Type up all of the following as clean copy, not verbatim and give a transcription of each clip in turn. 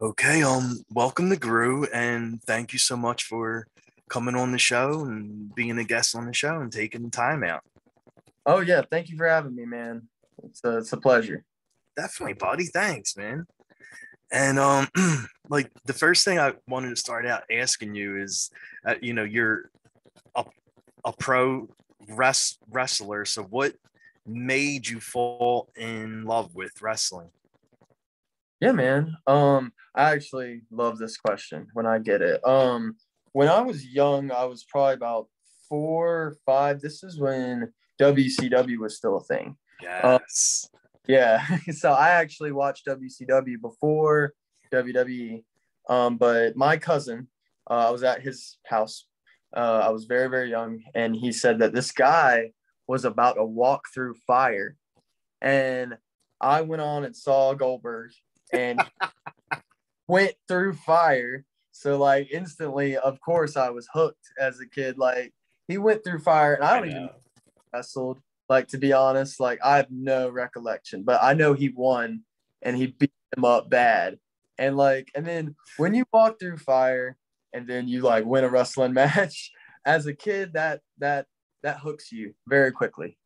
Okay, welcome to Grue, and thank you so much for coming on the show and being a guest on the show and taking the time out. Oh yeah, thank you for having me, man. It's a pleasure. Definitely, buddy. Thanks, man. And like the first thing I wanted to start out asking you is, you're a, a pro wrestler. So, what made you fall in love with wrestling? Yeah, man. I actually love this question when I get it. When I was young, I was probably about 4 or 5. This is when WCW was still a thing. Um, Yes. yeah, so I actually watched WCW before WWE. But my cousin, I was at his house. I was very, very young, and he said that this guy was about to walk through fire, and I went on and saw Goldberg, and went through fire. So like instantly, of course, I was hooked as a kid. Like he went through fire, and I I don't even know know. if he wrestled. Like to be honest, like I have no recollection, but I know he won and he beat him up bad. And then when you walk through fire and then you like win a wrestling match as a kid, that hooks you very quickly.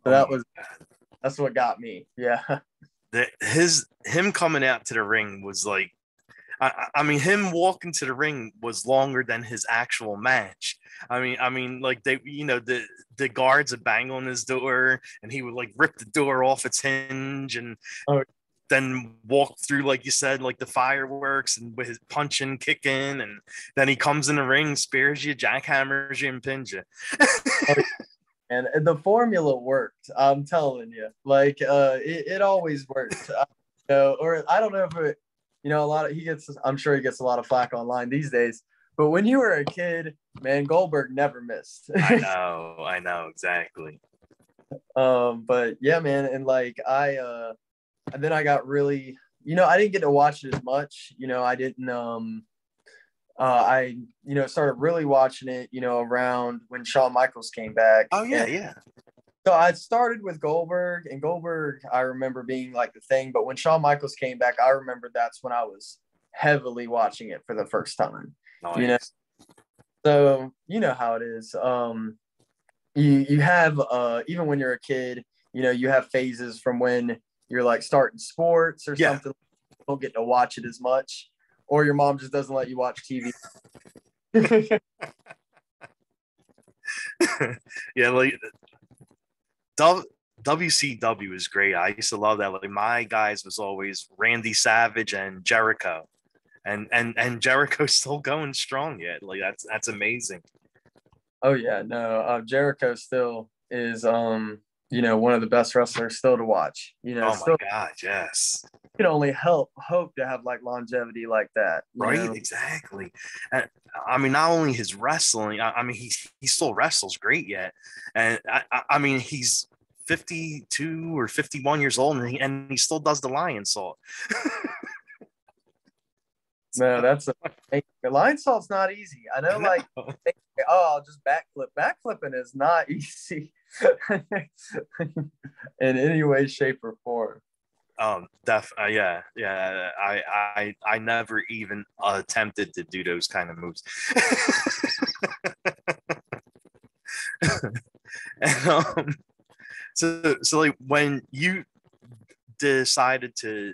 So Oh my that's what got me. Yeah. him coming out to the ring was like I mean, him walking to the ring was longer than his actual match. I mean, like the guards would bang on his door, and he would like rip the door off its hinge, and Oh, then walk through, like you said, like the fireworks, and with his punching, kicking, and then he comes in the ring, spears you, jackhammers you, and pins you. oh, and the formula worked. I'm telling you, like it always worked. Or I don't know if it, a lot of he gets. I'm sure he gets a lot of flack online these days. But when you were a kid, man, Goldberg never missed. I know exactly. But yeah, man, and like and then I got really, I didn't get to watch it as much. I didn't. I started really watching it. Around when Shawn Michaels came back, Oh yeah, and yeah. so I started with Goldberg, and Goldberg, I remember being like the thing. But when Shawn Michaels came back, I remember that's when I was heavily watching it for the first time. You know, Nice. so you know how it is. You have even when you're a kid, you have phases from when you're like starting sports or Yeah. something. You don't get to watch it as much, or your mom just doesn't let you watch TV. Yeah, like W- WCW is great. I used to love that. Like my guys was always Randy Savage and Jericho, and Jericho's still going strong yet. Like that's amazing. Oh yeah, no, Jericho still is one of the best wrestlers still to watch. Oh my Still God, yes. can only help hope to have like longevity like that. Right, exactly. And, I mean, not only his wrestling. I mean, he still wrestles great yet, and I mean, he's 52 or 51 years old, and he still does the lion salt. No, that's the line salt's not easy. I know, No. like, oh, I'll just backflip. Backflipping is not easy in any way, shape, or form. Yeah, yeah. I never even attempted to do those kind of moves. And, so like when you decided to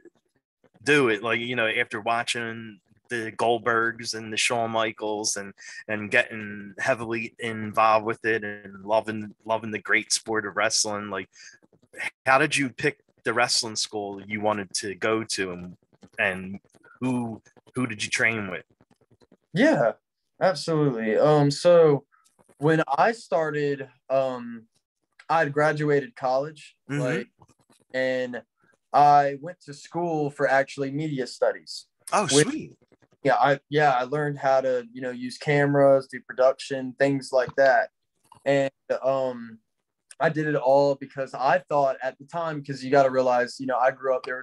do it, like after watching the Goldbergs and the Shawn Michaels, and getting heavily involved with it, and loving the great sport of wrestling, like how did you pick the wrestling school you wanted to go to, and who who did you train with? Yeah, absolutely. So when I started, I'd graduated college, Mm-hmm. like, and I went to school for actually media studies. Oh, Which sweet. I learned how to use cameras, do production, things like that, and I did it all because I thought at the time, because you got to realize, I grew up, there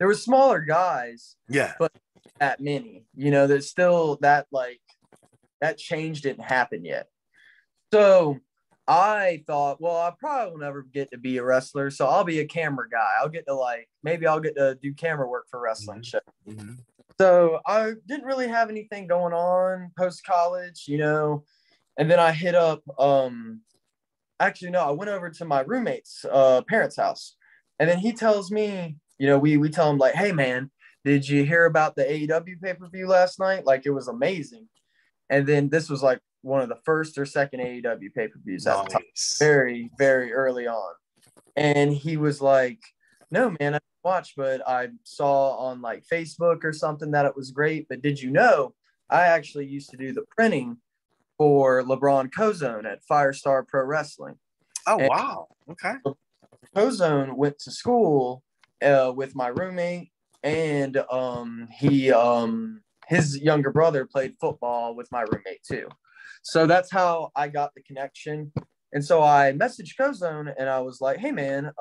were smaller guys, Yeah. but that many, there's still that, like, that change didn't happen yet. So I thought, well, I probably will never get to be a wrestler, so I'll be a camera guy. Maybe I'll get to do camera work for wrestling Mm-hmm. shows. Mm-hmm. So I didn't really have anything going on post college, and then I hit up. Actually, no, I went over to my roommate's parents' house, and then he tells me, we tell him like, "Hey, man, did you hear about the AEW pay-per-view last night? Like, it was amazing." And then this was like one of the first or second AEW pay-per-views at the time, Nice. very, very early on. And he was like, "No, man, I didn't watch, but I saw on like Facebook or something that it was great. But did you know I actually used to do the printing for LeBron Cozone at Firestar Pro Wrestling?" Oh, And wow. Okay. Cozone went to school with my roommate, and his younger brother played football with my roommate too. So that's how I got the connection. And so I messaged Cozone and I was like, "Hey, man,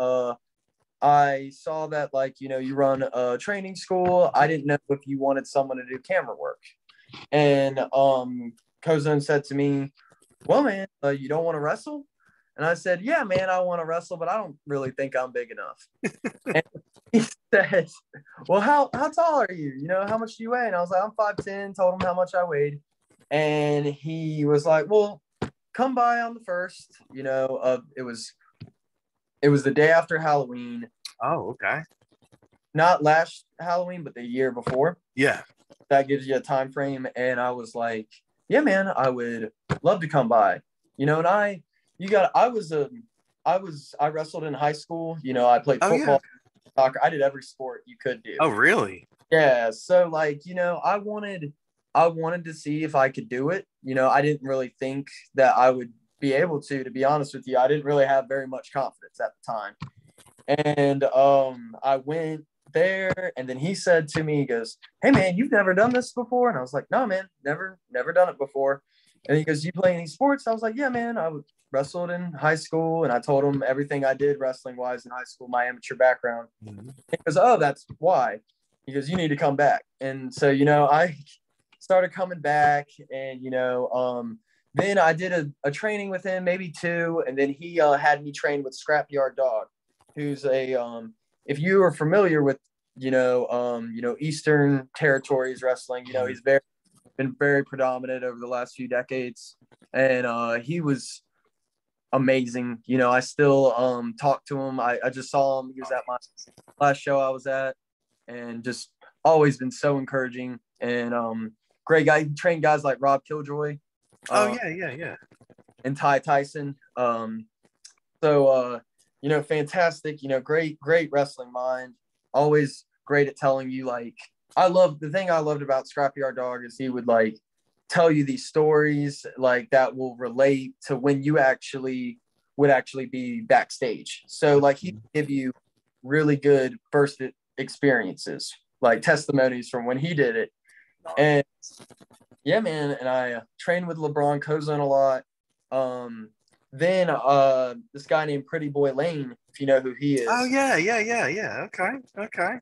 I saw that like you run a training school. I didn't know if you wanted someone to do camera work." And Cozone said to me, "Well, man, you don't want to wrestle?" And I said, "Yeah, man, I want to wrestle, but I don't really think I'm big enough." And he said, "Well, how tall are you? How much do you weigh?" And I was like, "I'm 5'10", told him how much I weighed. And he was like, "Well, come by on the first." It was the day after Halloween, Oh, okay. not last Halloween, but the year before. Yeah. That gives you a time frame. And I was like, "Yeah, man, I would love to come by." And I wrestled in high school. I played Oh, yeah. football, soccer. I did every sport you could do. Oh, really? Yeah. So like, I wanted to see if I could do it. I didn't really think that I would be able to be honest with you. I didn't really have very much confidence at the time. And I went there, and then he said to me, he goes, "Hey, man, you've never done this before?" And I was like, "No, man, never done it before." And he goes, "You play any sports?" I was like, "Yeah, man, I wrestled in high school." And I told him everything I did wrestling wise in high school, my amateur background. Mhm. He goes, "Oh, that's why." He goes, "You need to come back." And so, I started coming back, and, then I did a training with him, maybe two. And then he had me train with Scrapyard Dog, who's if you are familiar with, Eastern Territories wrestling, he's been very predominant over the last few decades. And he was amazing. I still talk to him. I just saw him. He was at my last show I was at, and just always been so encouraging. And great guy. He trained guys like Rob Killjoy. Oh, yeah. And Ty Tyson. Fantastic, great wrestling mind. Always great at telling you, like, the thing I loved about Scrapyard Dog is he would like tell you these stories like that will relate to when you would actually be backstage. So like he'd give you really good first experiences, like testimonies from when he did it. And yeah, man, and I trained with LeBron Cozone a lot. Then this guy named Pretty Boy Lane, if you know who he is. Oh, yeah. Okay.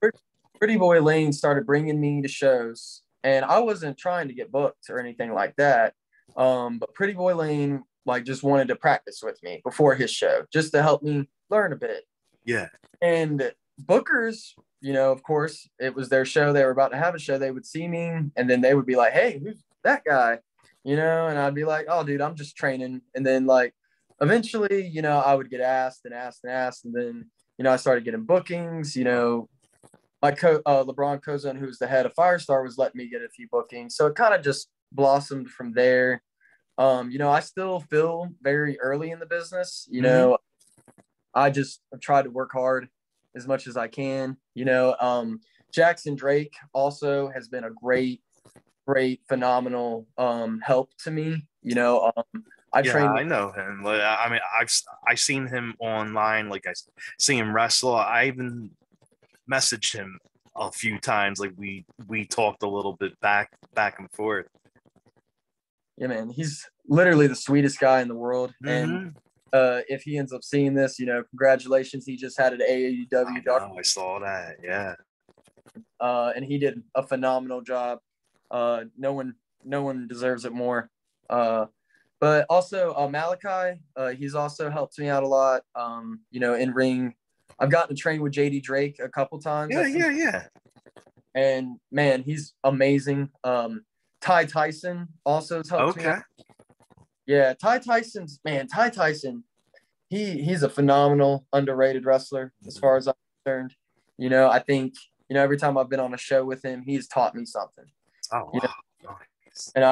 Pretty Boy Lane started bringing me to shows, and I wasn't trying to get booked or anything like that. But Pretty Boy Lane like just wanted to practice with me before his show, just to help me learn a bit. Yeah. And bookers, of course, it was their show. They were about to have a show. They would see me, and then they would be like, "Hey, who's that guy?" And I'd be like, "Oh, dude, I'm just training." And then like eventually, I would get asked and asked and asked, and then I started getting bookings. LeBron Cozone, who's the head of Firestar, was letting me get a few bookings, so it kind of just blossomed from there. I still feel very early in the business. I just try to work hard as much as I can. Jackson Drake also has been a great, phenomenal help to me. I trained. I know him. Like, I mean, I've seen him online. Like I see him wrestle. I even messaged him a few times. Like we talked a little bit back and forth. Yeah, man, he's literally the sweetest guy in the world. Mm-hmm. And if he ends up seeing this, congratulations. He just had an AEW. I saw that. Yeah. And he did a phenomenal job. No one deserves it more. But also Malachi, he's also helped me out a lot. In ring, I've gotten to train with JD Drake a couple times. Yeah. and man, he's amazing. Ty Tyson also has helped me Okay. out. Yeah, Ty Tyson, he's a phenomenal, underrated wrestler as far as I'm concerned. I think, every time I've been on a show with him, he's taught me something. Oh You know, wow. Nice. and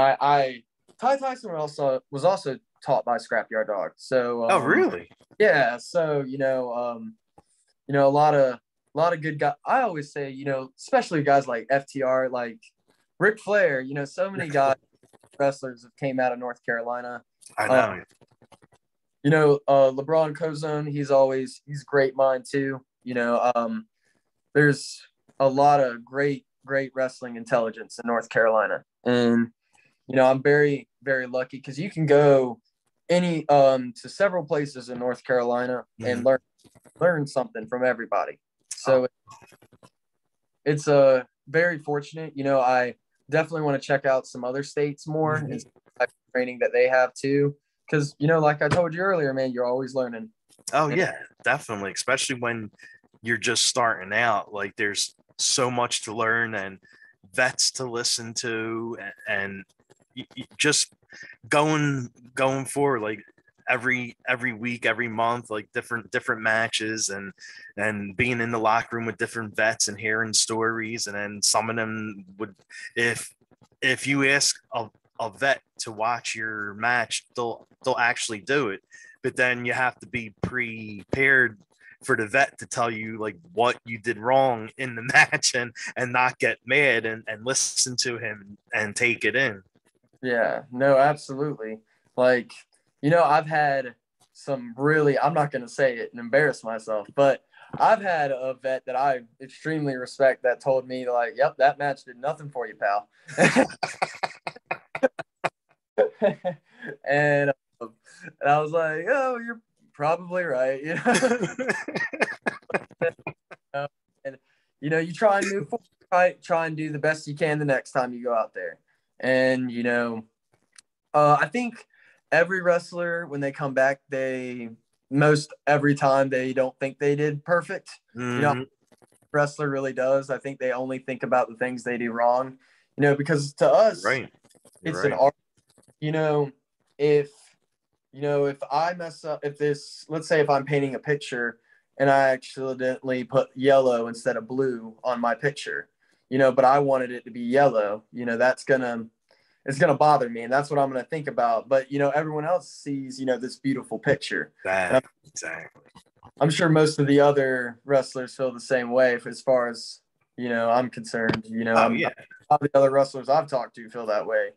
Ty Tyson was also taught by Scrapyard Dog. So Oh really? yeah, so a lot of good guys. I always say, especially guys like FTR, like Ric Flair, so many guys, wrestlers have came out of North Carolina. I Uh, know. LeBron Cozone, he's a great mind too. There's a lot of great wrestling intelligence in North Carolina, and I'm very very lucky because you can go to several places in North Carolina and learn something from everybody. So it's very fortunate. I definitely want to check out some other states more and some type of training that they have too. Because, like I told you earlier, man, you're always learning. Oh yeah, definitely. Especially when you're just starting out. Like there's so much to learn and vets to listen to, and just going forward, like every week, every month, like different matches, and being in the locker room with different vets and hearing stories. And then some of them would, if you ask a vet to watch your match, they'll actually do it. But then you have to be prepared for the vet to tell you like what you did wrong in the match, and not get mad, and listen to him and take it in. Yeah, no, absolutely. Like, I've had some really, I'm not going to say it and embarrass myself, but I've had a vet that I extremely respect that told me, like, yep, that match did nothing for you, pal. and, and I was like, oh, you're probably right. And, you try and move forward, try and do the best you can the next time you go out there. And, I think every wrestler, when they come back, most every time they don't think they did perfect. Wrestler really does. I think they only think about the things they do wrong, because to us, Right. it's Right. an art. If if I mess up, let's say if I'm painting a picture and I accidentally put yellow instead of blue on my picture, but I wanted it to be yellow, it's gonna bother me, and that's what I'm gonna think about. But everyone ce sees this beautiful picture. Exactly. I'm sure most of the other wrestlers feel the same way. As far as I'm concerned, Oh yeah. all the other wrestlers I've talked to feel that way.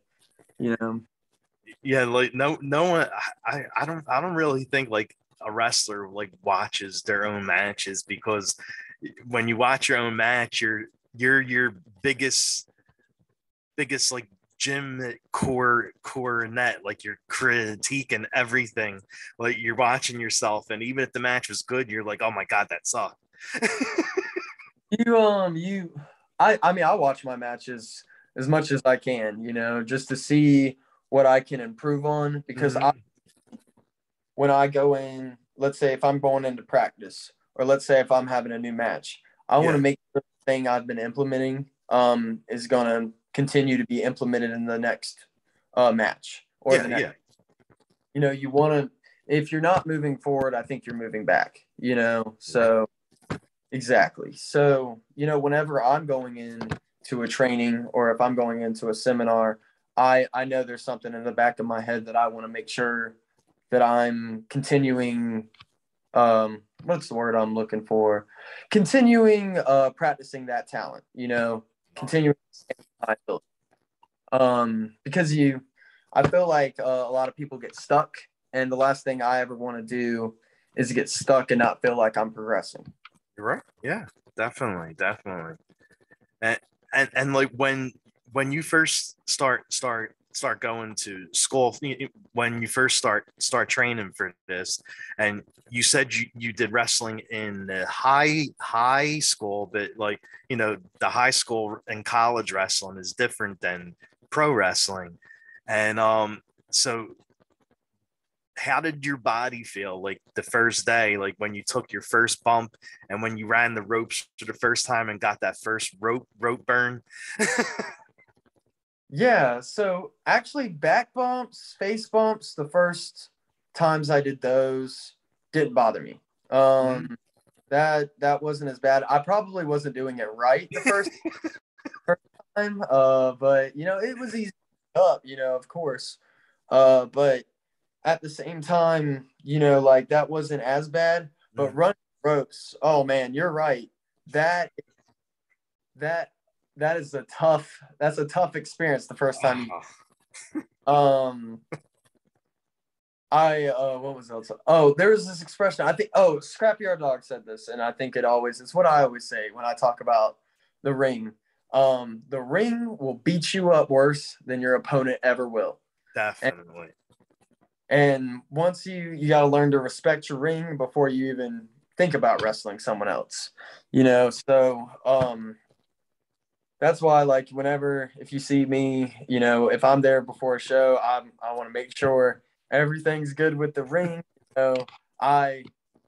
Yeah, like no one, I don't really think like a wrestler like watches their own matches, because when you watch your own match, you're your biggest like gym core net, like you're critiquing everything, like you're watching yourself, and even if the match was good, you're like, oh my god, that sucked. I mean, I watch my matches as much as I can, just to see what I can improve on, because when I go in, let's say if I'm going into practice, or let's say if I'm having a new match, I want to make sure the thing I've been implementing is going to continue to be implemented in the next match, or the next. You want to, if you're not moving forward, I think you're moving back, so exactly. So, whenever I'm going into a training, or if I'm going into a seminar, I know there's something in the back of my head that I want to make sure that I'm continuing. What's the word I'm looking for? Continuing practicing that talent, continuing because I feel like a lot of people get stuck, and the last thing I ever want to do is get stuck and not feel like I'm progressing. You're right. Yeah, definitely. And like when you first start going to school, when you first start training for this, and you said you did wrestling in the high school, but like the high school and college wrestling is different than pro wrestling. And so how did your body feel like the first day, like when you took your first bump and when you ran the ropes for the first time and got that first rope burn? Yeah, so actually back bumps, face bumps, the first times I did those didn't bother me. Mhm. That wasn't as bad. I probably wasn't doing it right the first time. But it was easy up, of course. But at the same time, like that wasn't as bad. But Mhm. running ropes, oh man, you're right. That that that's a tough experience the first time you Oh, um I what was else? Oh, there was this expression. I think Scrapyard Dog said this, and I think it's what I always say when I talk about the ring. The ring will beat you up worse than your opponent ever will. And, definitely. and once you got to learn to respect your ring before you even think about wrestling someone else. So that's why, like, whenever if you see me, if I'm there before a show, I want to make sure everything's good with the ring. I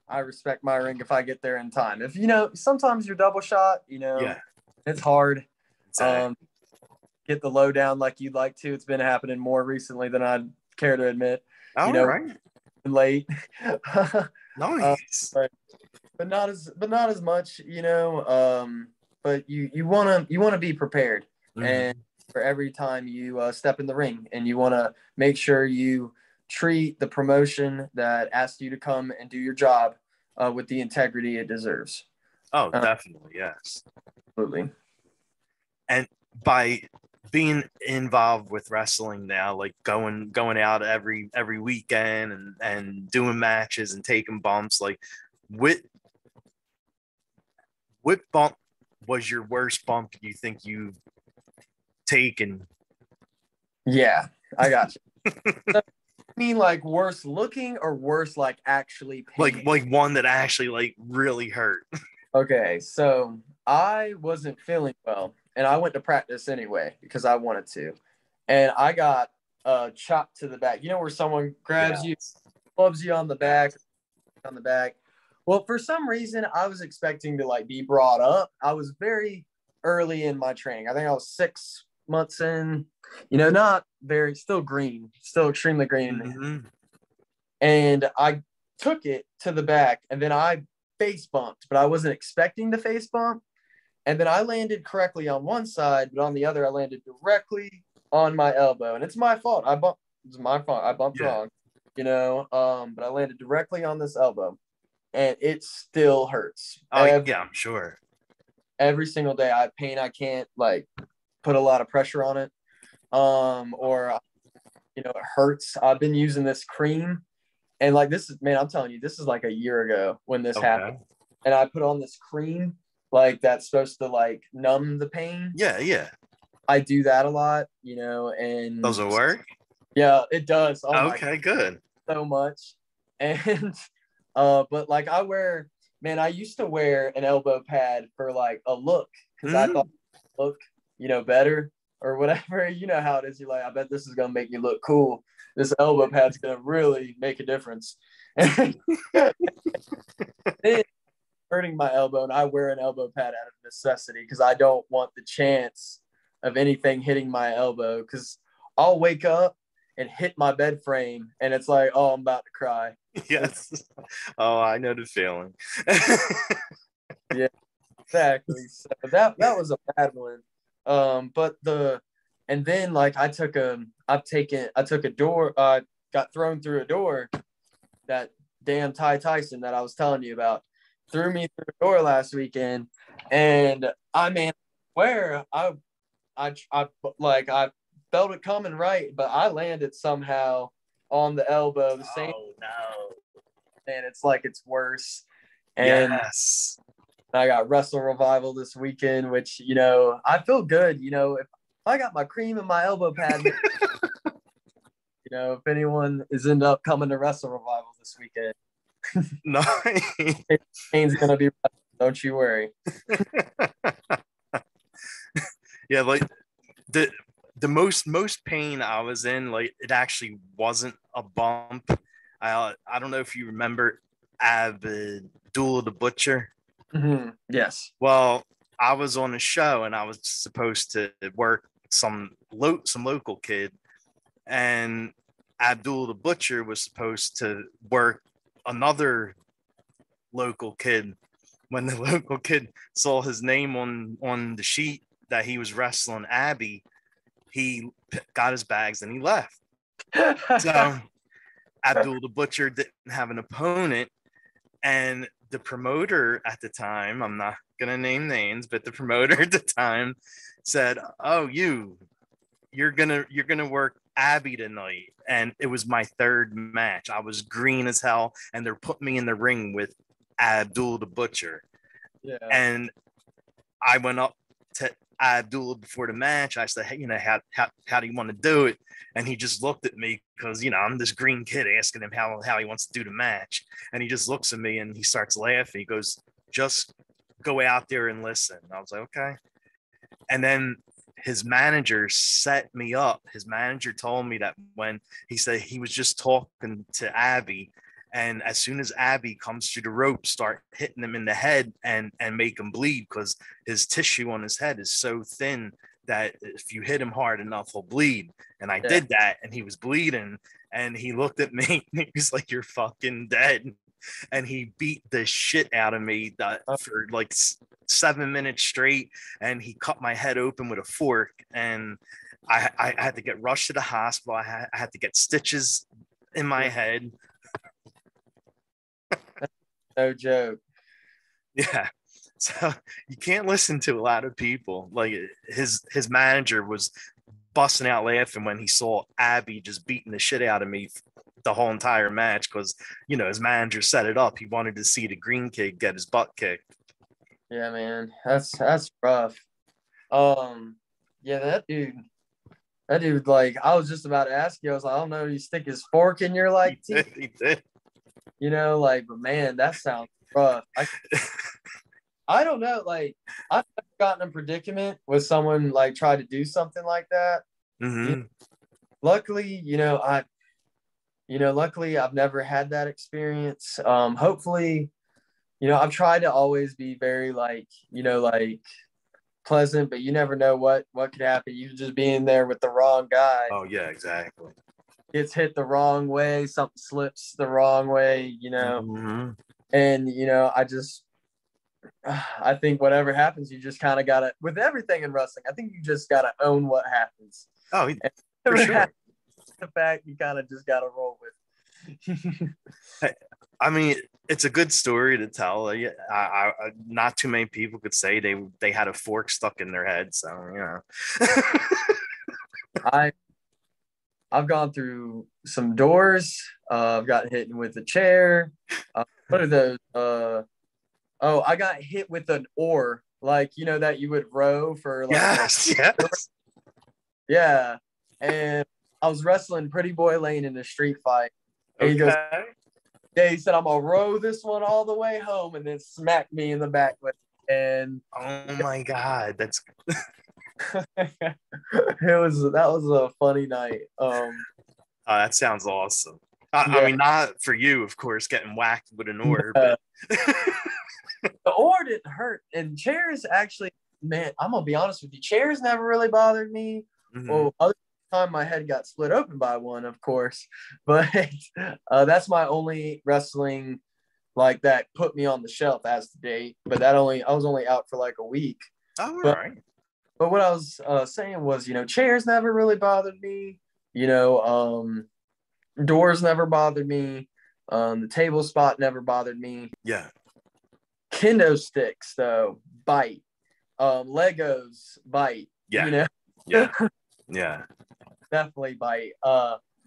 I respect my ring if I get there in time. If sometimes you're double shot, Yeah, it's hard. Um, exactly. get the lowdown like you'd like to. It's been happening more recently than I'd care to admit. You All know, right. late. uh, Nice. but not as much. But you wanna be prepared, and Mhm. for every time you step in the ring, and you wanna make sure you treat the promotion that asked you to come and do your job with the integrity it deserves. Oh, Uh, definitely. Yes. Absolutely. And by being involved with wrestling now, like going out every weekend and doing matches and taking bumps, like what what bump was your worst bump you think you've taken? Yeah, I got you. So, you mean like worse looking or worse like actually like pain? like one that actually like really hurt. Okay, so I wasn't feeling well, and I went to practice anyway because I wanted to, and I got chopped to the back. You know where someone grabs you, Yes. clubs you on the back, Yes. on the back. Well, for some reason, I was expecting to like be brought up. I was very early in my training. I think I was 6 months in. Not very, still green, still extremely green, Mm-hmm. and I took it to the back, and then I face bumped, but I wasn't expecting the face bump. And then I landed correctly on one side, but on the other, I landed directly on my elbow. And it's my fault. It's my fault. I bumped Yeah. wrong, but I landed directly on this elbow, and it still hurts Oh yeah, I'm sure. every single day. I have pain. I can't like put a lot of pressure on it. Or it hurts. I've been using this cream, and like this is, man, I'm telling you, this is like a year ago when this happened. Okay. And I put on this cream like that's supposed to like numb the pain. Yeah, yeah. I do that a lot, Does and it work? yeah, it does. Oh my, Okay, good. so much. And but like man, I used to wear an elbow pad for like a look because I thought Mm-hmm. it look, better or whatever. You know how it is. You're like, I bet this is gonna make you look cool. This elbow pad's gonna really make a difference. And then hurting my elbow, and I wear an elbow pad out of necessity because I don't want the chance of anything hitting my elbow. Because I'll wake up and hit my bed frame, and it's like, oh, I'm about to cry. It's Yes. Oh, I know the feeling. Yeah, exactly. So that was a bad one. But and then like I took a door, got thrown through a door. That damn Ty Tyson that I was telling you about threw me through a door last weekend, and I mean, where I felt it coming right, but I landed somehow on the elbow, the same, Oh no. and it's like it's worse. And Yes. I got Wrestle Revival this weekend, which I feel good. If I got my cream and my elbow pad, if anyone is end up coming to Wrestle Revival this weekend, Nice. Kane's gonna be. Don't you worry. Yeah, like the most pain I was in, like it actually wasn't a bump. I don't know if you remember Abdul the Butcher. Mm-hmm. Yes. Well, I was on a show and I was supposed to work some local kid, and Abdul the Butcher was supposed to work another local kid. When the local kid saw his name on the sheet that he was wrestling Abby, he got his bags and he left. So Abdul the Butcher didn't have an opponent, and the promoter at the time, I'm not gonna name names, but the promoter at the time said, "Oh, you're gonna work Abby tonight," and it was my third match. I was green as hell, and they're putting me in the ring with Abdul the Butcher. Yeah. And I went up to Abdul before the match. I said, "Hey, how do you want to do it?" And he just looked at me because I'm this green kid asking him how he wants to do the match. And he just looks at me and he starts laughing. He goes, "Just go out there and listen." And I was like, "Okay." And then his manager set me up. His manager told me that when he said he was just talking to Abby, and as soon as Abby comes through the rope, start hitting him in the head and make him bleed, because his tissue on his head is so thin that if you hit him hard enough, he'll bleed. And I did that, and he was bleeding, and he looked at me and he was like, "You're fucking dead." And he beat the shit out of me for like 7 minutes straight, and he cut my head open with a fork, and I had to get rushed to the hospital. I had to get stitches in my head. No joke. Yeah. So you can't listen to a lot of people. Like his manager was busting out laughing when he saw Abby just beating the shit out of me the whole entire match, because his manager set it up. He wanted to see the green kid get his butt kicked. Yeah, man, that's rough. Yeah, that dude, like, I was just about to ask you. I was like, I don't know, you stick his fork in your like teeth? He did. Like, but man, that sounds rough. I don't know, like, I've never gotten a predicament with someone like try to do something like that. Mm-hmm. Luckily, luckily I've never had that experience. Hopefully, I've tried to always be very like pleasant, but you never know what could happen. You just being there with the wrong guy. Oh yeah, exactly. Gets hit the wrong way, something slips the wrong way, Mm-hmm. and I think whatever happens, you just kind of gotta, with everything in wrestling, I think you just gotta own what happens. Oh, for sure. The fact you kind of just gotta roll with. I mean, it's a good story to tell. I not too many people could say they had a fork stuck in their head. So I've gone through some doors. I've gotten hit with a chair. What are those? I got hit with an oar, like that you would row for. Like, yes. Yeah, and I was wrestling Pretty Boy Lane in a street fight. And he goes, he said, "I'm gonna row this one all the way home," and then smacked me in the back with it. And oh my god, that's that was a funny night. that sounds awesome. I mean, not for you, of course, getting whacked with an oar, but the oar didn't hurt. And chairs, actually, man, I'm gonna be honest with you, chairs never really bothered me. Mm-hmm. Well, other time my head got split open by one, of course, but that's my only wrestling like that put me on the shelf as to date. But I was only out for like a week. Oh, but, right. But what I was saying was, chairs never really bothered me. Doors never bothered me. The table spot never bothered me. Yeah. Kendo sticks though bite. Legos bite. Yeah. Yeah. Definitely bite.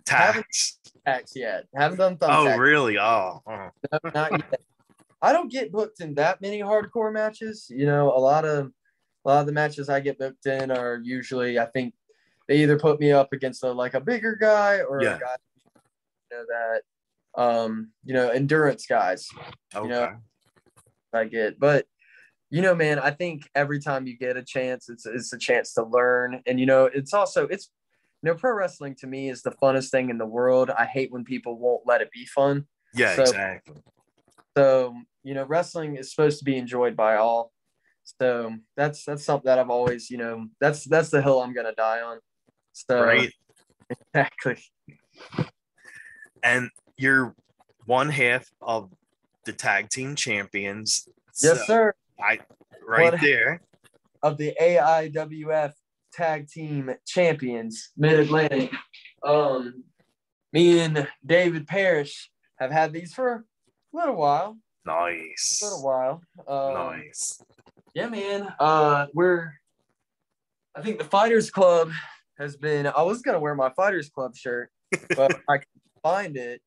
Tax. Tacks yet. Haven't done thumbtacks. Oh, really? Oh. No, not yet. I don't get booked in that many hardcore matches. A lot of the matches I get booked in are usually, I think, they either put me up against a bigger guy or a guy that endurance guys. Okay. I get, but man, I think every time you get a chance, it's a chance to learn, and it's pro wrestling to me is the funnest thing in the world. I hate when people won't let it be fun. Yeah, So, exactly. so wrestling is supposed to be enjoyed by all. So that's something that I've always, that's the hill I'm gonna die on. So Right. exactly. And you're one half of the tag team champions. So Yes, sir. I right One there. of the AIWF tag team champions, Mid Atlantic. Me and David Parrish have had these for a little while. Nice. Nice. Yeah, man. I think the Fighters Club has been. I was gonna wear my Fighters Club shirt, but I couldn't find it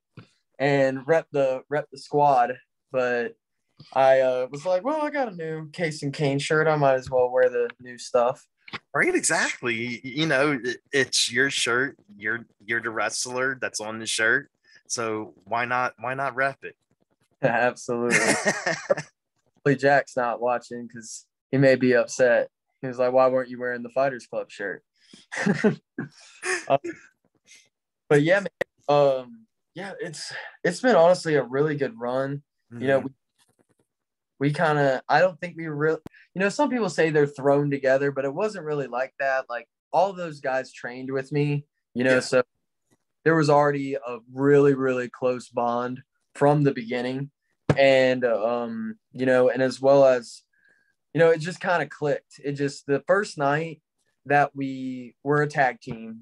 and rep the squad. But I was like, well, I got a new Casen Caine shirt. I might as well wear the new stuff. Right, exactly. It's your shirt. You're the wrestler that's on the shirt. So why not rep it? Absolutely. Hopefully Jack's not watching because he may be upset. He was like, why weren't you wearing the Fighters Club shirt? But yeah, man, yeah, it's been honestly a really good run. Mhm. We kind of, I don't think we really, some people say they're thrown together, but it wasn't really like that. Like all those guys trained with me, Yeah. so there was already a really, really close bond from the beginning. And, and as well as, it just kind of clicked. It just, the first night that we were a tag team,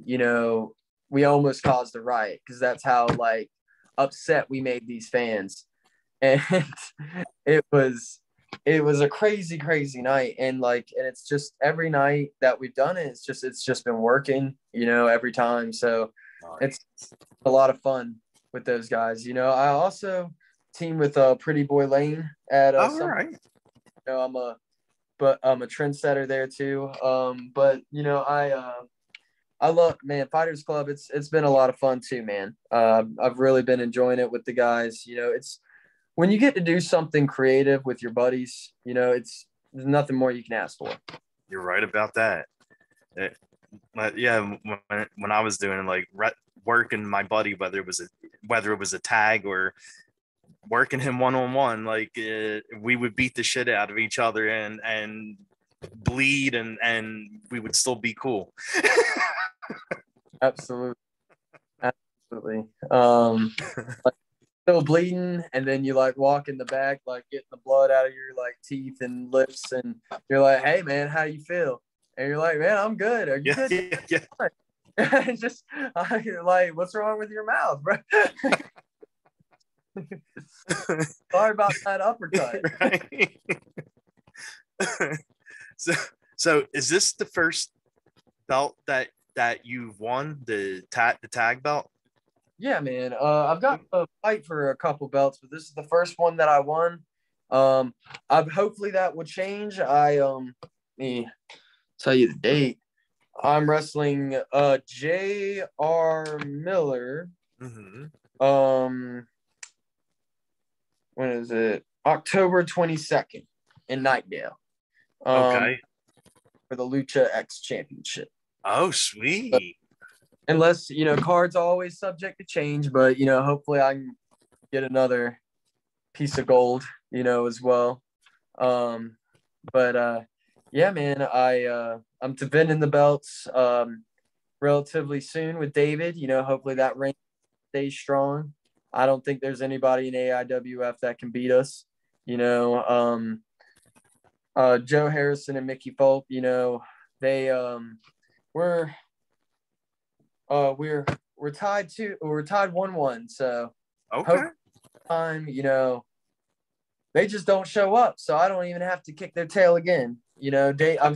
we almost caused a riot because that's how like upset we made these fans. And it was a crazy night. And it's just every night that we've done it, it's just been working, every time. So it's a lot of fun with those guys. I also team with Pretty Boy Lane at All right. I'm a trendsetter there too. But I love, man, Fighters Club. It's been a lot of fun too, man. I've really been enjoying it with the guys. It's when you get to do something creative with your buddies, there's nothing more you can ask for. You're right about that. Yeah, when I was doing like working my buddy, whether it was a tag or working him one-on-one, like we would beat the shit out of each other and bleed and we would still be cool. Absolutely. Like, still bleeding, and then you like walk in the back, like getting the blood out of your like teeth and lips, and you're like, hey man, how you feel? And you're like, man, I'm good. Are you good? Yeah. Just like, what's wrong with your mouth, bro? Sorry about that uppercut. Right. So is this the first belt that you've won, the tag belt? Yeah, man. I've got a fight for a couple belts, but this is the first one that I won. Hopefully that will change. Let me tell you the date. I'm wrestling J.R. Miller. Mm-hmm. When is it? October 22nd in Nightdale. Okay. For the Lucha X Championship. Oh, sweet. Unless, cards are always subject to change, but, hopefully I can get another piece of gold, as well. But yeah, man, I'm defending the belts relatively soon with David. Hopefully that reign stays strong. I don't think there's anybody in AIWF that can beat us. Joe Harrison and Mickey Fulp, they we're tied 1-1. So okay. Time, they just don't show up, so I don't even have to kick their tail again. I'm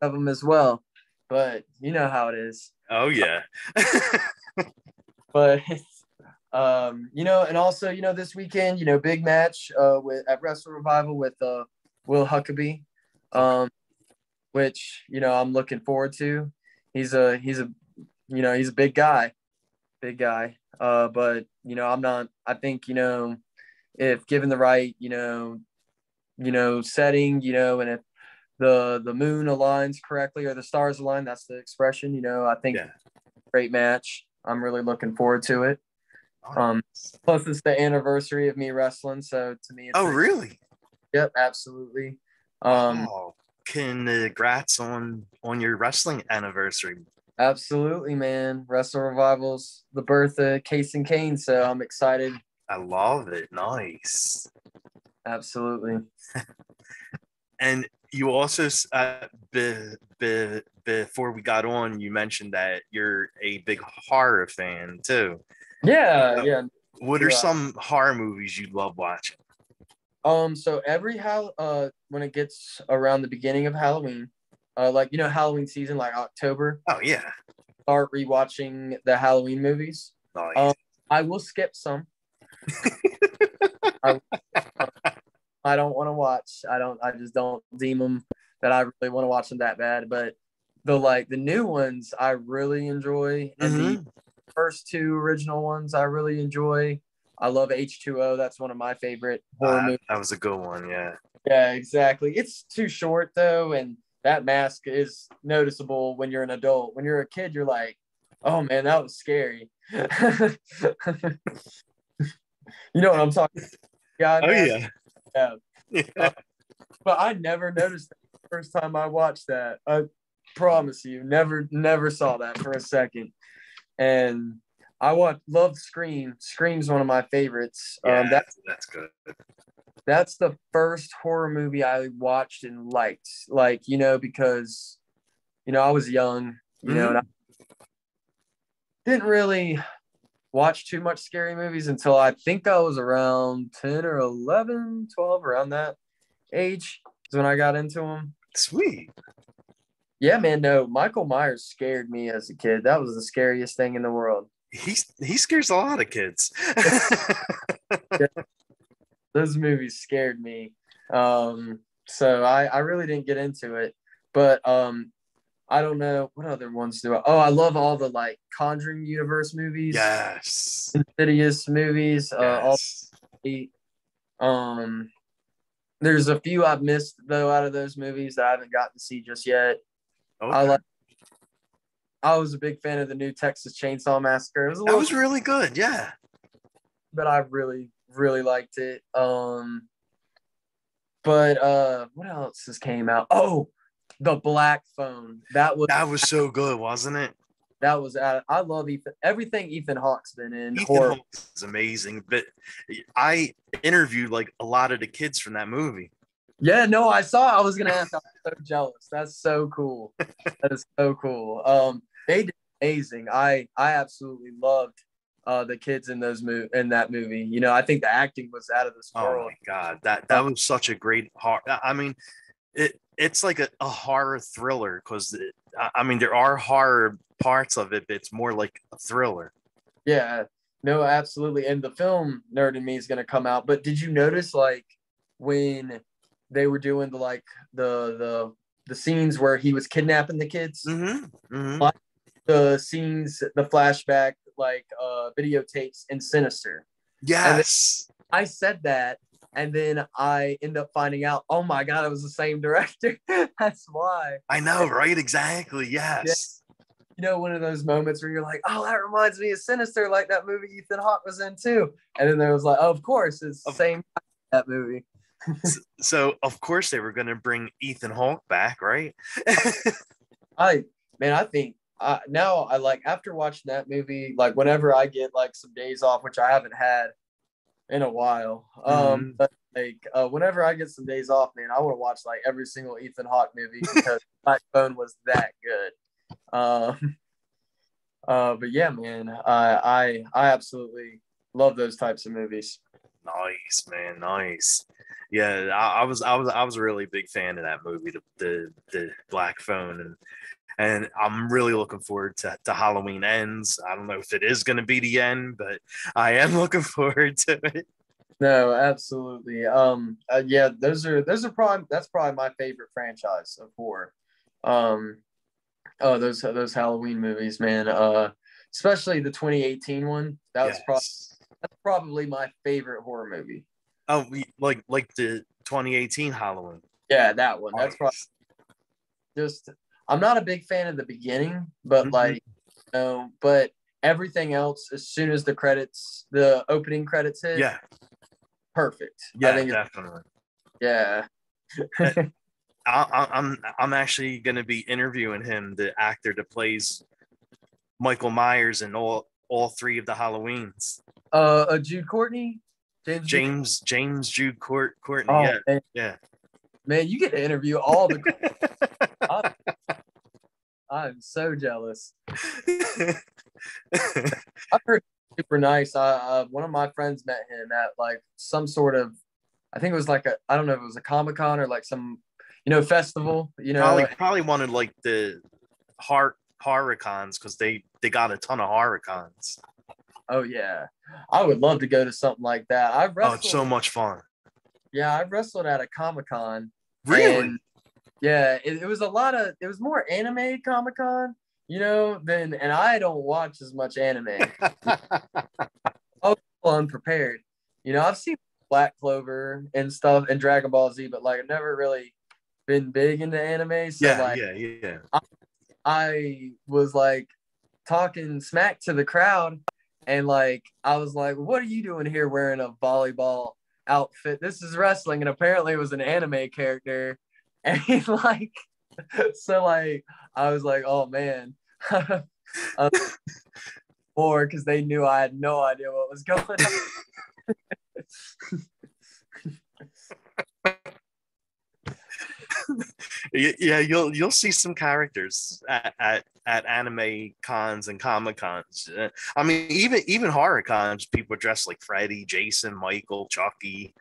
of them as well, but you know how it is. Oh yeah. But and also, this weekend, big match at Wrestle Revival with Will Huckabee, which I'm looking forward to. He's a big guy. But I'm not. I think if given the right setting, and if the moon aligns correctly or the stars align. That's the expression. I think great match. I'm really looking forward to it. Plus it's the anniversary of me wrestling, so to me it's really? Yep, absolutely. Congrats on your wrestling anniversary. Absolutely, man. Wrestle Revival's the birth of Casen Caine, so I'm excited. I love it. Nice. Absolutely. And you also, before we got on, you mentioned that you're a big horror fan too. Yeah. What are some horror movies you love watching? So when it gets around the beginning of Halloween, Halloween season, like October. Oh yeah. Start rewatching the Halloween movies. Nice. I will skip some. I don't want to watch. I just don't deem them that I really want to watch them that bad. But the new ones I really enjoy, and the first two original ones I really enjoy. I love H2O. That's one of my favorite horror movies. That was a good one. Yeah. Yeah, exactly. It's too short though, and that mask is noticeable when you're an adult. When you're a kid, you're like, "Oh man, that was scary." You know what I'm talking about? Yeah. But I never noticed that the first time I watched that. I promise you, never saw that for a second. And love Scream. Scream's one of my favorites. Yeah, that's good. That's the first horror movie I watched and liked. Because I was young, and I didn't really watch too much scary movies until I think I was around 10 or 11, 12, around that age is when I got into them. Sweet. Yeah, man. No, Michael Myers scared me as a kid. That was the scariest thing in the world. He scares a lot of kids. Yeah, those movies scared me. So I really didn't get into it. But I don't know what other ones do. I love all the Conjuring universe movies. Yes. Insidious movies. Yes. There's a few I've missed though out of those movies that I haven't gotten to see just yet. Okay. I was a big fan of the new Texas Chainsaw Massacre. That was really good, yeah. But I really, really liked it. But what else has came out? Oh, The Black Phone. That was so good, wasn't it? That was I love everything Ethan Hawke's been in. Ethan Hawke is amazing, but I interviewed a lot of the kids from that movie. Yeah, no, I saw. I was gonna ask. I'm so jealous. That's so cool. That is so cool. They did amazing. I absolutely loved the kids in that movie. I think the acting was out of this world. Oh my god, that was such a great horror. I mean, it's like a horror thriller because there are horror parts of it, but it's more like a thriller. Yeah, no, absolutely. And the film Nerd in Me is gonna come out. But did you notice when they were doing the scenes where he was kidnapping the kids? The scenes, the flashback, videotapes in Sinister. Yes. I said that, and then I end up finding out, oh my god, it was the same director. That's why. I know, right? Exactly. Yes. Yeah. One of those moments where you're like, oh, that reminds me of Sinister, like that movie Ethan Hawke was in too. And then there was oh, of course, it's the same that movie. So of course they were going to bring Ethan Hawke back, right? I think now after watching that movie, whenever I get some days off, which I haven't had in a while, but whenever I get some days off, man, I want to watch every single Ethan Hawke movie because Black Phone was that good. But yeah, man, I absolutely love those types of movies. Nice, man, nice. Yeah, I was a really big fan of that movie, the Black Phone, and I'm really looking forward to Halloween Ends. I don't know if it is going to be the end, but I am looking forward to it. No, absolutely. Yeah, that's probably my favorite franchise of horror. Those Halloween movies, man. Especially the 2018 one. That's probably my favorite horror movie. Oh, like the 2018 Halloween. Yeah, that one. That's probably just I'm not a big fan of the beginning, but like, but everything else, as soon as the opening credits hit, Yeah. perfect. Yeah, I think definitely. yeah. I'm actually going to be interviewing him, the actor that plays Michael Myers in all three of the Halloweens. Jude Courtney, James Jude Courtney. Oh Yeah, yeah. man, you get to interview all the. I'm so jealous. I've heard super nice. One of my friends met him at like some sort of, I think it was like I don't know if it was a Comic-Con or like some, festival. Probably wanted like the horror cons because they got a ton of horror cons. Oh yeah, I would love to go to something like that. Oh, it's so much fun. Yeah, I wrestled at a Comic-Con. Really? And yeah, it was it was more anime Comic-Con, and I don't watch as much anime. I was unprepared. I've seen Black Clover and stuff and Dragon Ball Z, but like I've never really been big into anime. So yeah. I was like talking smack to the crowd, and like I was like, "What are you doing here wearing a volleyball outfit? This is wrestling." And apparently it was an anime character. And like, so like I was like, "Oh man." Or because they knew I had no idea what was going on. Yeah, you'll see some characters at anime cons and comic cons. I mean, even horror cons, people dress like Freddy, Jason, Michael, Chucky.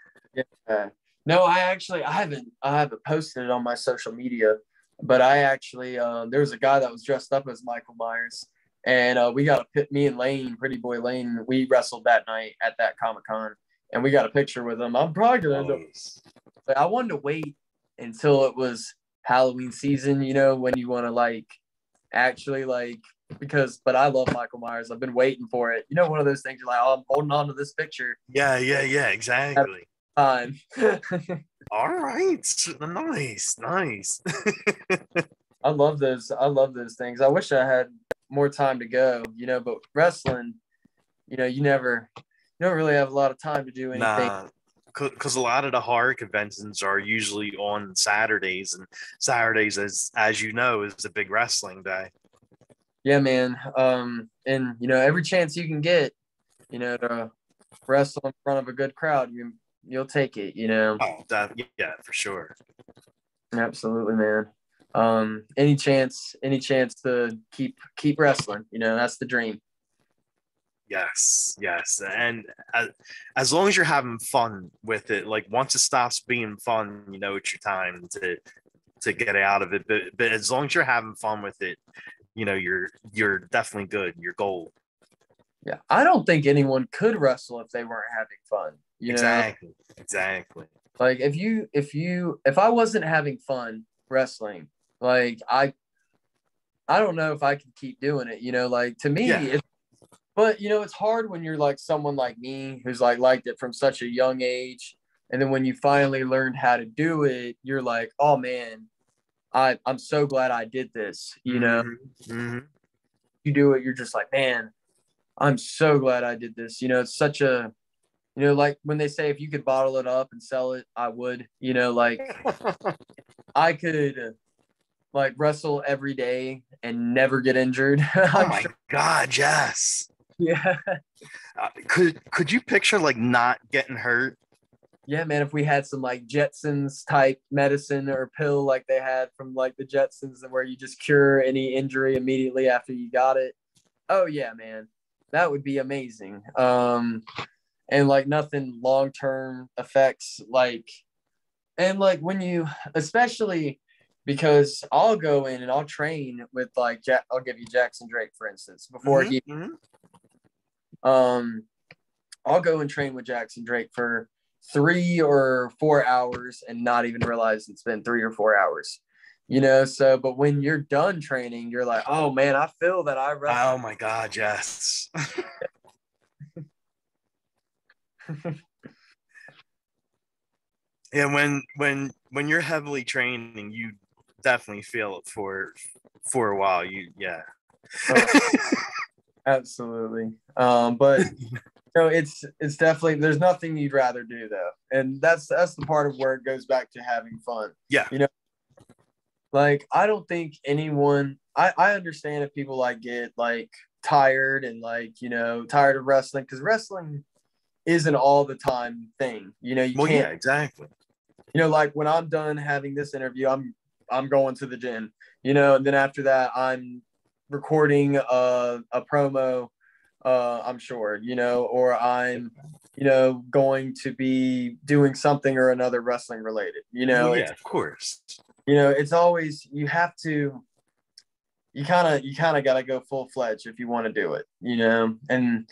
Yeah. No, I haven't posted it on my social media, but I actually there was a guy that was dressed up as Michael Myers, and we got a pit. Me and Lane, Pretty Boy Lane, we wrestled that night at that Comic-Con, and we got a picture with him. I'm probably gonna end up. But I wanted to wait until it was Halloween season, when you want to like actually like but I love Michael Myers. I've been waiting for it. One of those things you're like, oh, I'm holding on to this picture. Yeah, exactly. Time. All right, nice. I love those things. I wish I had more time to go, but wrestling, you don't really have a lot of time to do anything. Nah, because a lot of the horror conventions are usually on Saturdays, and Saturdays, as you know, is a big wrestling day. Yeah, man. And every chance you can get, to wrestle in front of a good crowd, you'll take it. Oh, yeah, for sure. Absolutely, man. Any chance to keep wrestling, that's the dream. Yes, and as long as you're having fun with it, like once it stops being fun, it's your time to get out of it. But as long as you're having fun with it, you're definitely good. You're gold. Yeah, I don't think anyone could wrestle if they weren't having fun. Exactly. Like if I wasn't having fun wrestling, like I don't know if I could keep doing it. Like to me, yeah. But it's hard when you're like someone like me who's like liked it from such a young age, and then when you finally learned how to do it, you're like, oh man, I'm so glad I did this. Mm-hmm. You do it, you're just like, man, I'm so glad I did this. It's such a, like when they say if you could bottle it up and sell it, I would. Like I could like wrestle every day and never get injured. Oh my God, yes. Yeah. Could you picture like not getting hurt? Yeah, man, if we had some like Jetsons type medicine or pill like they had from like the Jetsons where you just cure any injury immediately after you got it. Oh yeah, man. That would be amazing. And like nothing long-term effects and like when you especially because I'll go in and I'll train with like I'll give you Jackson Drake for instance before I'll go and train with Jackson Drake for 3 or 4 hours and not even realize it's been 3 or 4 hours. So but when you're done training, you're like, oh man, I feel that I wrestled. Oh my God, yes. Yeah, when you're heavily training, you definitely feel it for a while. Oh, absolutely. But it's definitely, there's nothing you'd rather do though, and that's the part of where it goes back to having fun. Yeah. Like I don't think anyone. I understand if people like get like tired and like tired of wrestling, because wrestling isn't all the time thing. You Well, can't. yeah, exactly. Like when I'm done having this interview, I'm going to the gym. And then after that, I'm recording a promo. I'm sure, or I'm, going to be doing something or another wrestling related. Well, yeah, of course. It's always you have to. You kind of got to go full fledged if you want to do it. And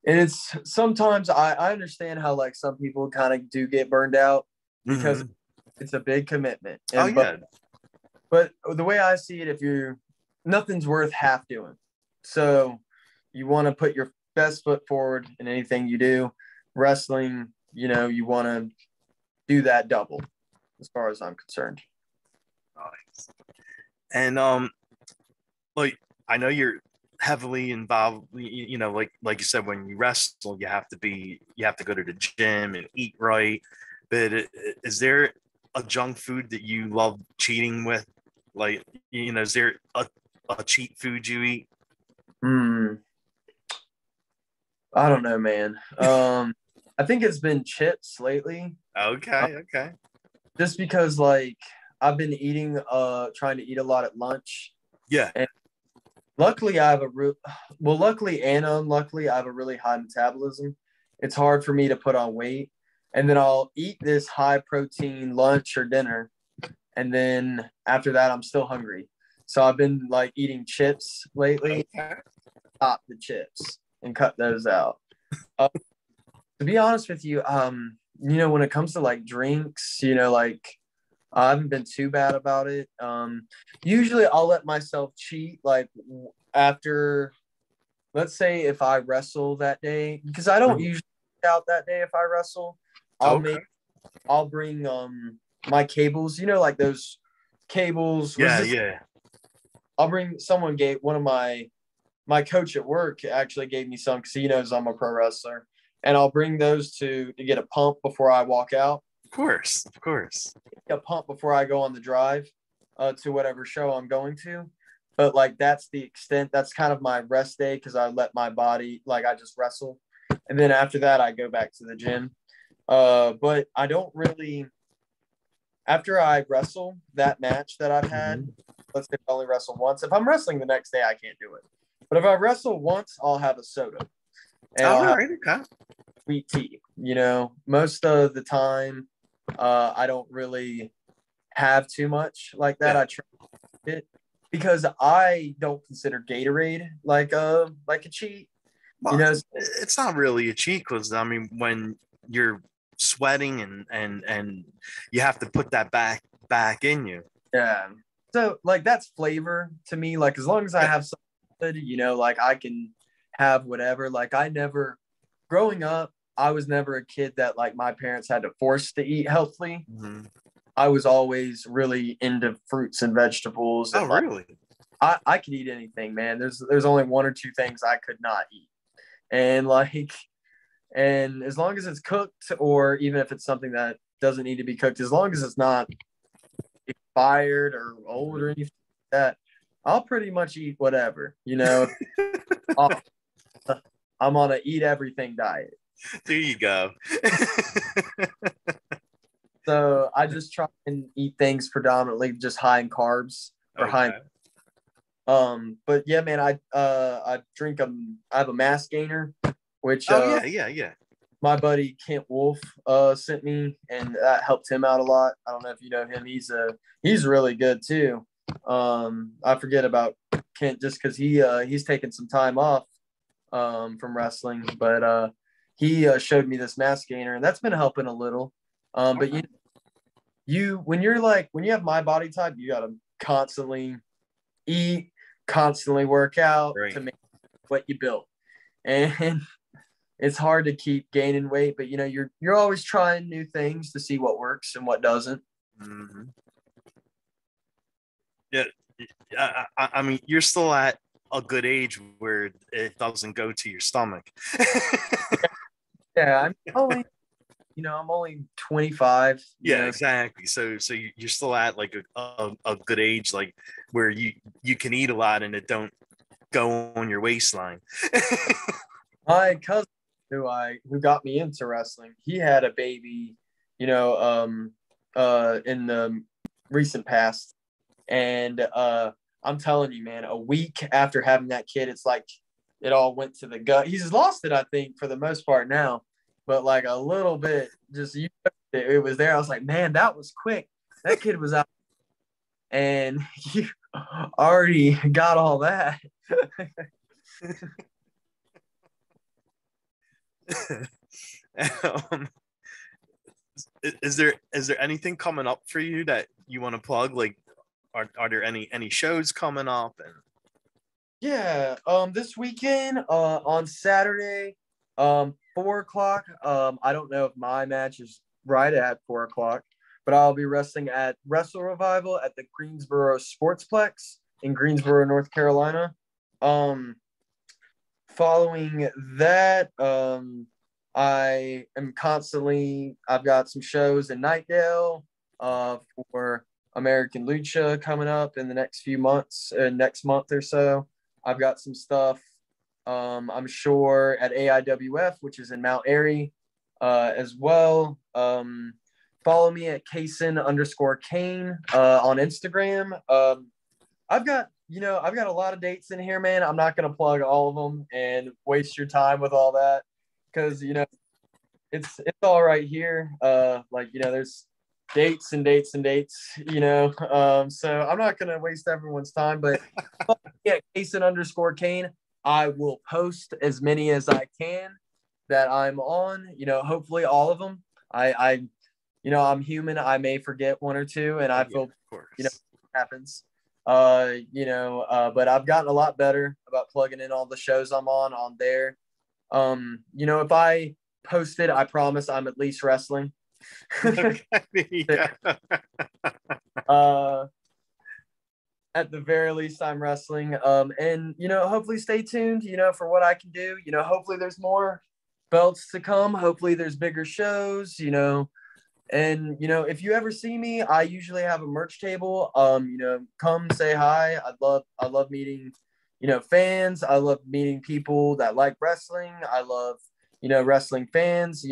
it's sometimes I understand how like some people kind of do get burned out because it's a big commitment. Oh yeah. But the way I see it, nothing's worth half doing. So you want to put your best foot forward in anything you do. Wrestling, you want to do that double, as far as I'm concerned. Nice. And like I know you're heavily involved. Like you said, when you wrestle, you have to go to the gym and eat right. But is there a junk food that you love cheating with? Like, is there a cheat food you eat? I don't know, man. I think it's been chips lately. Okay. Just because like I've been trying to eat a lot at lunch. Yeah. And luckily I have luckily and unluckily I have a really high metabolism. It's hard for me to put on weight. And then I'll eat this high protein lunch or dinner. And then after that, I'm still hungry. So I've been like eating chips lately. Okay. Stop the chips and cut those out. To be honest with you, when it comes to like drinks, like I haven't been too bad about it. Usually I'll let myself cheat like after, let's say if I wrestle that day, because I don't usually out that day if I wrestle. I'll bring my cables, like those cables. Yeah. I'll bring one of my coach at work actually gave me some because he knows I'm a pro wrestler. And I'll bring those to get a pump before I walk out. Of course. A pump before I go on the drive to whatever show I'm going to. But like that's the extent. That's kind of my rest day because I let my body, like I just wrestle. And then after that, I go back to the gym. But I don't really, after I wrestle that match that I've had, let's say I only wrestle once. If I'm wrestling the next day, I can't do it. But if I wrestle once, I'll have a soda. And I'll have sweet tea. Most of the time, I don't really have too much like that. I try it because I don't consider Gatorade like a cheat. Well, it's not really a cheat because I mean when you're sweating and you have to put that back in you. Yeah. So like that's flavor to me. Like as long as I have something, like I can have whatever. Like growing up, I was never a kid that like my parents had to force to eat healthily. I was always really into fruits and vegetables. And really? I could eat anything, man. There's only one or two things I could not eat. And as long as it's cooked, or even if it's something that doesn't need to be cooked, as long as it's not expired or old or anything like that, I'll pretty much eat whatever, I'm on a eat everything diet. There you go. So I just try and eat things predominantly just high in carbs or high. But yeah, man, I drink I have a mass gainer, which yeah. My buddy Kent Wolf sent me, and that helped him out a lot. I don't know if you know him. He's really good too. I forget about Kent just because he's taken some time off from wrestling, but he showed me this mass gainer, and that's been helping a little. But when you have my body type, you gotta constantly eat, constantly work out to make what you built, and it's hard to keep gaining weight. But you're always trying new things to see what works and what doesn't. Yeah, I mean, you're still at a good age where it doesn't go to your stomach. Yeah, I'm only 25, Yeah, exactly. So you're still at like a good age, like where you can eat a lot and it don't go on your waistline. My cousin who got me into wrestling, he had a baby, in the recent past. And I'm telling you, man, a week after having that kid, it's like it all went to the gut. He's lost it, I think, for the most part now, but like a little bit, just it was there. I was like, man, that was quick. That kid was out, and you already got all that. um, is there anything coming up for you that you want to plug? Like, are there any shows coming up? And Yeah, this weekend, on Saturday, 4 o'clock. I don't know if my match is right at 4 o'clock, but I'll be wrestling at Wrestle Revival at the Greensboro Sportsplex in Greensboro, North Carolina. Um, Following that, I've got some shows in Nightdale, for American Lucha coming up in the next few months, next month or so. I've got some stuff, I'm sure, at AIWF, which is in Mount Airy, as well. Follow me at Casen_Caine, on Instagram. I've got a lot of dates in here, man. I'm not gonna plug all of them and waste your time with all that, because it's all right here. There's dates and dates and dates. So I'm not gonna waste everyone's time. But yeah, Casen_Caine. I will post as many as I can that I'm on. Hopefully all of them. I'm human. I may forget one or two, and I feel, of course, it happens. But I've gotten a lot better about plugging in all the shows I'm on there. If I post it, I promise I'm at least wrestling. Yeah. At the very least, I'm wrestling. And hopefully stay tuned, for what I can do. Hopefully there's more belts to come. Hopefully there's bigger shows, And if you ever see me, I usually have a merch table. Come say hi. I love meeting, fans. I love meeting people that like wrestling. I love, wrestling fans.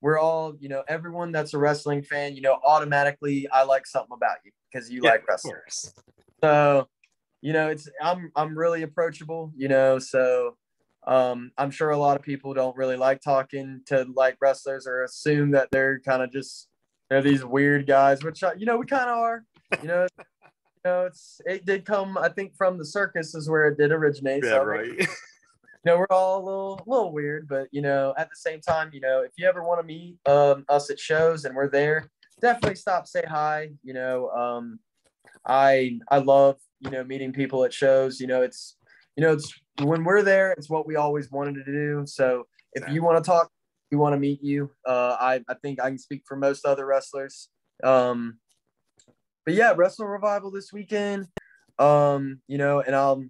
We're all, everyone that's a wrestling fan, automatically I like something about you because you like wrestling. Of course. So, I'm really approachable, so I'm sure a lot of people don't really like talking to like wrestlers or assume that they're kind of just these weird guys, which we kind of are. It did come, I think, from the circus is where it did originate. Yeah, so, right. we're all a little weird, but at the same time, if you ever want to meet us at shows and we're there, definitely stop, say hi. I love meeting people at shows. It's when we're there, it's what we always wanted to do. So if you want to talk, we want to meet you. I think I can speak for most other wrestlers. But yeah, Wrestle Revival this weekend. And I'll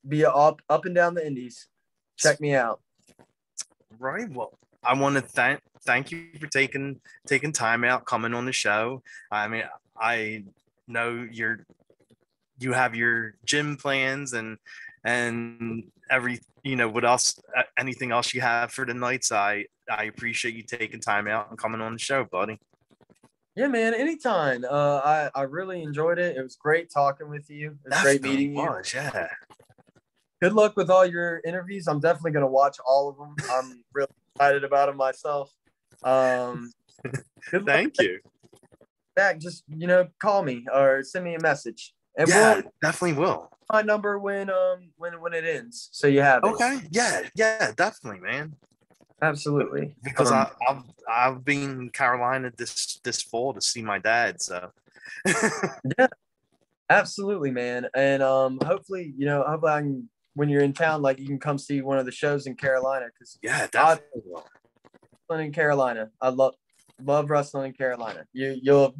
be up and down the indies. Check me out. Right. Well, I want to thank you for taking time out, coming on the show. I mean, I know you have your gym plans and every what else, anything else you have for the nights. I appreciate you taking time out and coming on the show, buddy. Yeah, man, anytime. I really enjoyed it. It was great talking with you. It was great meeting you. Yeah. Good luck with all your interviews. I'm definitely going to watch all of them. I'm really excited about them myself. Good Thank you. Back, just call me or send me a message. And definitely will. My number when it ends, so you have it. Okay. Yeah, definitely, man. Absolutely. Because I've been in Carolina this fall to see my dad. So. Yeah, absolutely, man. And hopefully I can, when you're in town, like you can come see one of the shows in Carolina. Because definitely will. In Carolina, I love wrestling in Carolina. You'll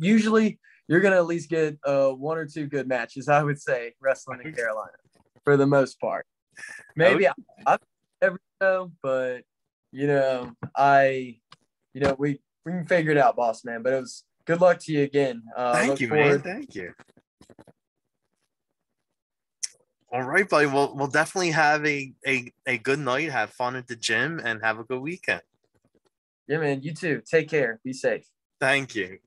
you're gonna at least get one or two good matches, I would say, wrestling in Carolina for the most part. Maybe I've never know, but we can figure it out, boss man. But it was good luck to you again. Thank you, man. Thank you. All right, buddy. We'll definitely have a good night. Have fun at the gym and have a good weekend. Yeah, man. You too. Take care. Be safe. Thank you.